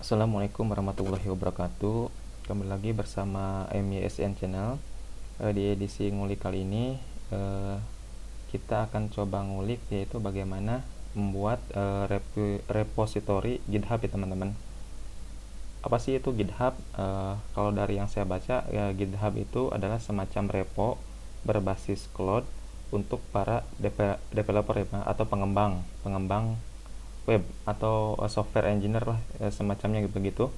Assalamualaikum warahmatullahi wabarakatuh. Kembali lagi bersama MYSN Channel. Di edisi ngulik kali ini kita akan coba ngulik yaitu bagaimana membuat repository GitHub ya teman-teman. Apa sih itu GitHub? Kalau dari yang saya baca, GitHub itu adalah semacam repo berbasis cloud untuk para developer ya, atau pengembang web atau software engineer lah, semacamnya begitu.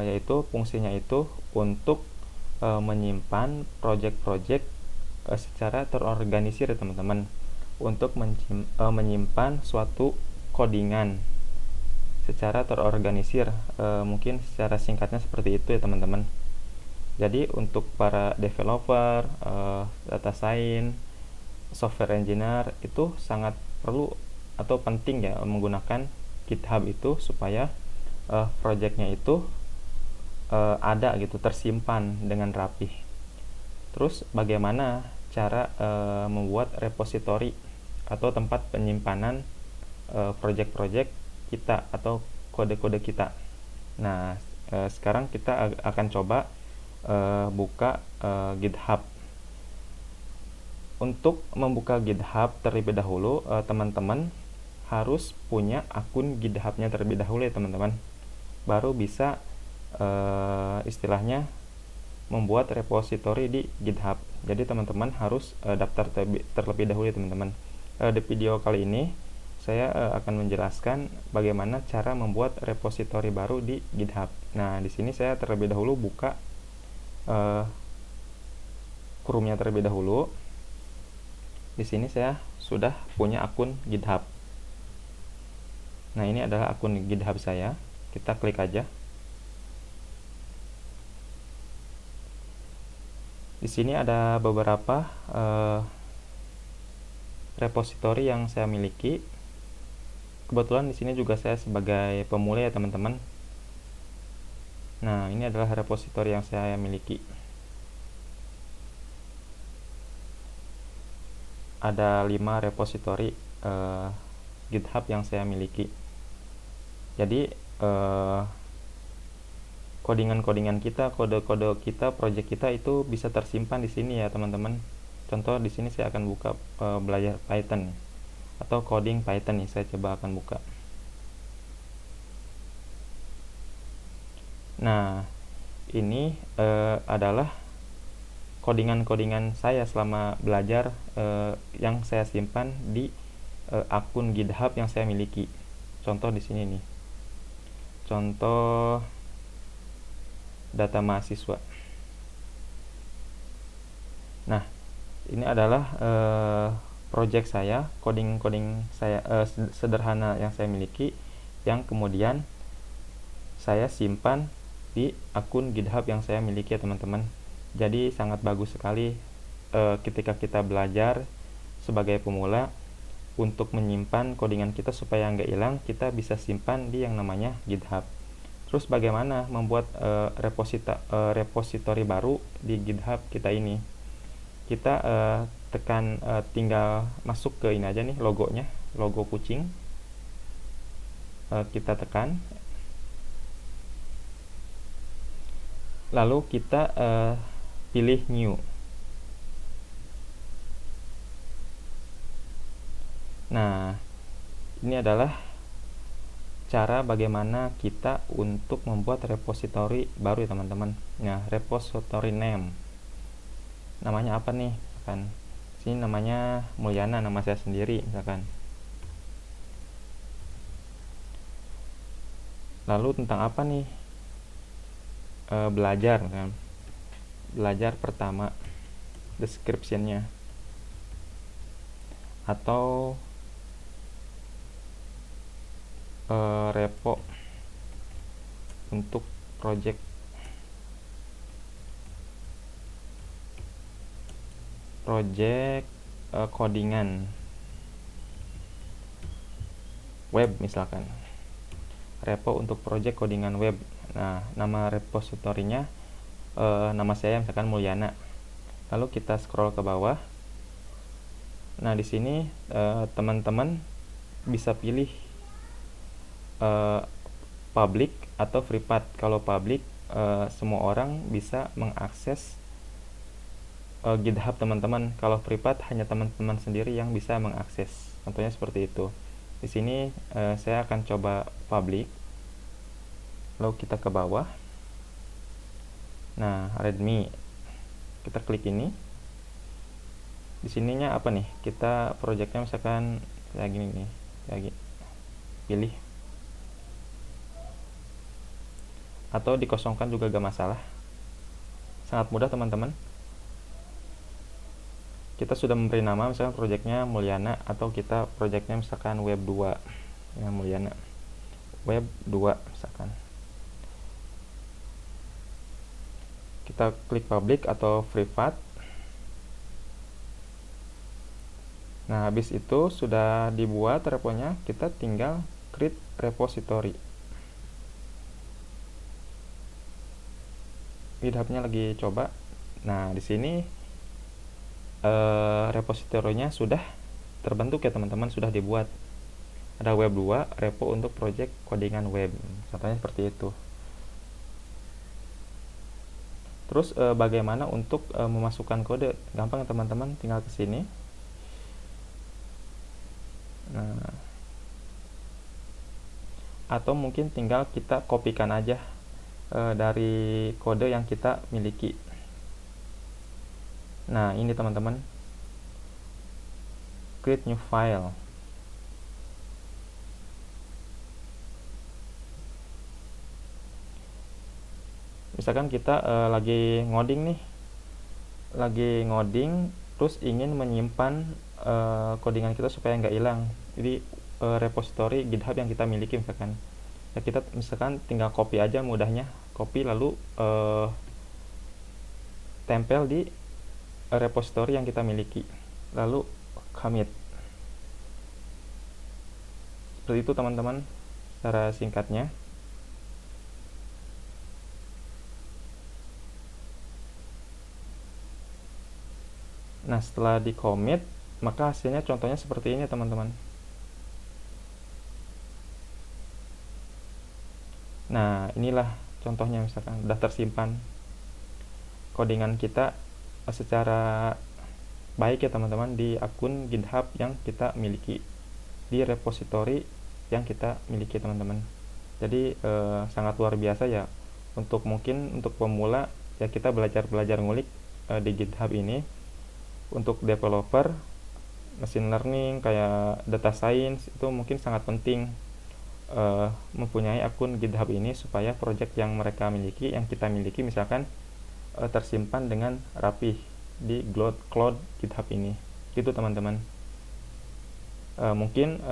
Yaitu fungsinya itu untuk menyimpan project-project secara terorganisir ya teman-teman, untuk menyimpan suatu codingan secara terorganisir. Mungkin secara singkatnya seperti itu ya teman-teman. Jadi untuk para developer, data science, software engineer itu sangat perlu atau penting ya menggunakan GitHub itu supaya projectnya itu ada gitu, tersimpan dengan rapih. Terus bagaimana cara membuat repository atau tempat penyimpanan project-project kita atau kode-kode kita. Nah, sekarang kita akan coba buka GitHub. Untuk membuka GitHub terlebih dahulu, teman-teman harus punya akun GitHub-nya terlebih dahulu ya teman-teman. Baru bisa istilahnya membuat repository di GitHub. Jadi teman-teman harus daftar terlebih dahulu ya teman-teman. Di video kali ini saya akan menjelaskan bagaimana cara membuat repository baru di GitHub. Nah, di sini saya terlebih dahulu buka Chrome-nya terlebih dahulu. Di sini saya sudah punya akun GitHub. Nah, ini adalah akun GitHub saya. Kita klik aja. Di sini ada beberapa repository yang saya miliki. Kebetulan di sini juga saya sebagai pemula ya teman-teman. Nah, ini adalah repository yang saya miliki. Ada 5 repository GitHub yang saya miliki. Jadi codingan-codingan kita, kode-kode kita, project kita itu bisa tersimpan di sini ya teman-teman. Contoh di sini saya akan buka belajar Python atau coding Python nih, saya coba akan buka. Nah, ini adalah codingan-codingan saya selama belajar yang saya simpan di akun GitHub yang saya miliki. Contoh di sini nih. Contoh data mahasiswa. Nah, ini adalah project saya, coding saya sederhana yang saya miliki, yang kemudian saya simpan di akun GitHub yang saya miliki ya teman-teman. Jadi sangat bagus sekali ketika kita belajar sebagai pemula untuk menyimpan codingan kita supaya nggak hilang, kita bisa simpan di yang namanya GitHub. Terus bagaimana membuat repository baru di GitHub kita ini? Kita tekan, tinggal masuk ke ini aja nih, logonya, logo kucing. Kita tekan, lalu kita pilih new. Nah, ini adalah cara bagaimana kita untuk membuat repository baru ya teman-teman. Nah, repository name, namanya apa nih? Misalkan sini namanya Mulyana, nama saya sendiri misalkan. Lalu tentang apa nih? Belajar kan. Belajar pertama, description-nya. Atau repo untuk project codingan web misalkan. Repo untuk project codingan web. Nah, nama repositorinya nama saya misalkan Mulyana. Lalu kita scroll ke bawah. Nah, di sini teman-teman bisa pilih public atau privat. Kalau public, semua orang bisa mengakses GitHub teman-teman. Kalau privat hanya teman-teman sendiri yang bisa mengakses. Contohnya seperti itu. Di sini saya akan coba public. Lalu kita ke bawah. Nah, readme. Kita klik ini. Di sininya apa nih? Kita projectnya misalkan kayak gini nih. Kayak gini. Pilih. Atau dikosongkan juga gak masalah. Sangat mudah teman-teman. Kita sudah memberi nama misalkan projectnya Mulyana, atau kita projectnya misalkan web 2 ya, Mulyana web 2 misalkan. Kita klik public atau privat. Nah, habis itu sudah dibuat reponya, kita tinggal create repository. GitHub-nya lagi coba. Nah, di sini repositorinya sudah terbentuk ya teman-teman, sudah dibuat. Ada web 2 repo untuk project codingan web. Contohnya seperti itu. Terus bagaimana untuk memasukkan kode? Gampang ya teman-teman, tinggal ke sini. Nah, atau mungkin tinggal kita kopikan aja dari kode yang kita miliki. Nah, ini teman-teman, create new file. Misalkan kita lagi ngoding nih, terus ingin menyimpan codingan kita supaya nggak hilang. Jadi repository GitHub yang kita miliki misalkan, ya kita misalkan tinggal copy aja mudahnya, copy lalu tempel di repository yang kita miliki, lalu commit. Seperti itu teman-teman secara singkatnya. Nah, setelah di commit, maka hasilnya contohnya seperti ini teman-teman. Nah, inilah contohnya, misalkan sudah tersimpan codingan kita secara baik ya teman-teman di akun GitHub yang kita miliki, di repository yang kita miliki teman-teman. Jadi sangat luar biasa ya. Mungkin untuk pemula ya, kita belajar ngulik di GitHub ini. Untuk developer machine learning kayak data science itu mungkin sangat penting mempunyai akun GitHub ini, supaya project yang mereka miliki, yang kita miliki misalkan, tersimpan dengan rapih di cloud GitHub ini. Gitu teman-teman. Mungkin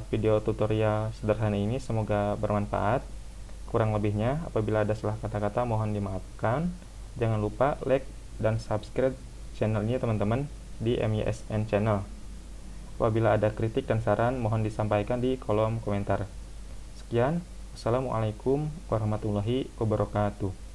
video tutorial sederhana ini semoga bermanfaat. Kurang lebihnya apabila ada salah kata-kata mohon dimaafkan. Jangan lupa like dan subscribe channelnya teman-teman di MYSN channel. Apabila ada kritik dan saran mohon disampaikan di kolom komentar. Sekian, Assalamualaikum warahmatullahi wabarakatuh.